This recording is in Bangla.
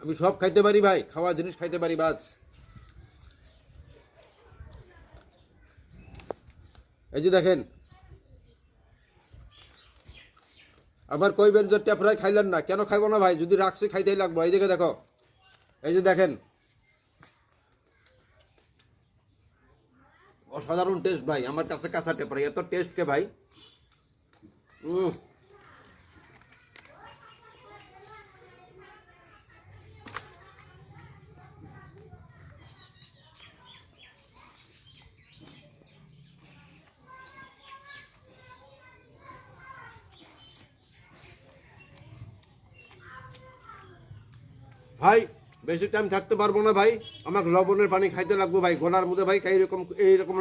আমি সব খাইতে পারি ভাই, খাওয়া জিনিস খাইতে পারি বাস। এই যে দেখেন, আবার কইবেন যে ট্যাপ ফ্রাই খাইলেন না, কেন খাইবো না ভাই, যদি রাখছি খাইতেই লাগবো। এই দিকে দেখো, এই যে দেখেন, অসাধারণ টেস্ট ভাই আমার কাছে কাঁচা ট্যাপ ফ্রাই, এত টেস্ট কে ভাই। উম, ভাই বেশি টাইম থাকতে পারবো না ভাই, আমাকে লবণের পানি খাইতে লাগবো ভাই, গলার মধ্যে ভাই এইরকম এইরকম